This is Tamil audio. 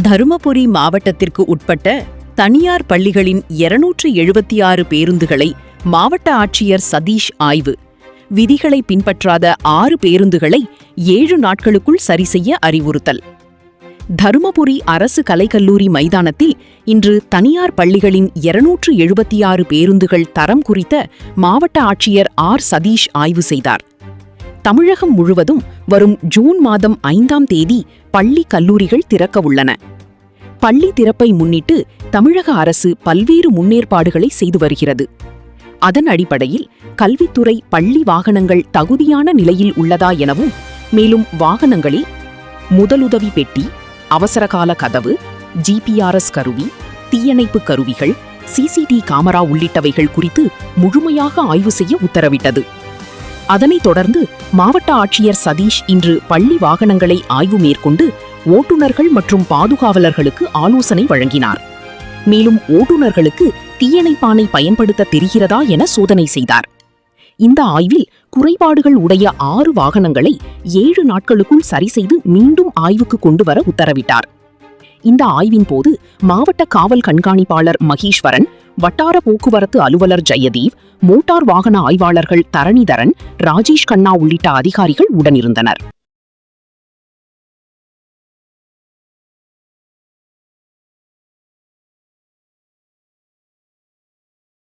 தருமபுரி மாவட்டத்திற்கு உட்பட்ட தனியார் பள்ளிகளின் 276 பேருந்துகளை மாவட்ட ஆட்சியர் சதீஷ் ஆய்வு. விதிகளை பின்பற்றாத 6 பேருந்துகளை 7 நாட்களுக்குள் சரிசெய்ய அறிவுறுத்தல். தருமபுரி அரசு கலைக்கல்லூரி மைதானத்தில் இன்று தனியார் பள்ளிகளின் 276 பேருந்துகள் தரம் குறித்த மாவட்ட ஆட்சியர் சதீஷ் ஆய்வு செய்தார். தமிழகம் முழுவதும் வரும் ஜூன் மாதம் 5ஆம் தேதி பள்ளி கல்லூரிகள் திறக்க உள்ளன. பள்ளி திறப்பை முன்னிட்டு தமிழக அரசு பல்வேறு முன்னேற்பாடுகளை செய்து வருகிறது. அதன் அடிப்படையில் கல்வித்துறை பள்ளி வாகனங்கள் தகுதியான நிலையில் உள்ளதா எனவும், மேலும் வாகனங்களில் முதலுதவி பெட்டி, அவசரகால கதவு, ஜிபிஆர்எஸ் கருவி, தீயணைப்பு கருவிகள், சிசிடிவி கேமரா உள்ளிட்டவைகள் குறித்து முழுமையாக ஆய்வு செய்ய உத்தரவிட்டது. அதனைத் தொடர்ந்து மாவட்ட ஆட்சியர் சதீஷ் இன்று பள்ளி வாகனங்களை ஆய்வு மேற்கொண்டு ஓட்டுநர்கள் மற்றும் பாதுகாவலர்களுக்கு ஆலோசனை வழங்கினார். மேலும் ஓட்டுநர்களுக்கு தீயணைப்பானை பயன்படுத்த தெரிகிறதா என சோதனை செய்தார். இந்த ஆய்வில் குறைபாடுகள் உடைய 6 வாகனங்களை 7 நாட்களுக்குள் சரிசெய்து மீண்டும் ஆய்வுக்கு கொண்டு வர உத்தரவிட்டார். இந்த ஆய்வின் போது மாவட்ட காவல் கண்காணிப்பாளர் மகேஸ்வரன், வட்டார போக்குவரத்து அலுவலர் ஜெயதீப், மோட்டார் வாகன ஆய்வாளர்கள் தரணிதரன், ராஜேஷ் கண்ணா உள்ளிட்ட அதிகாரிகள் உடனிருந்தனர்.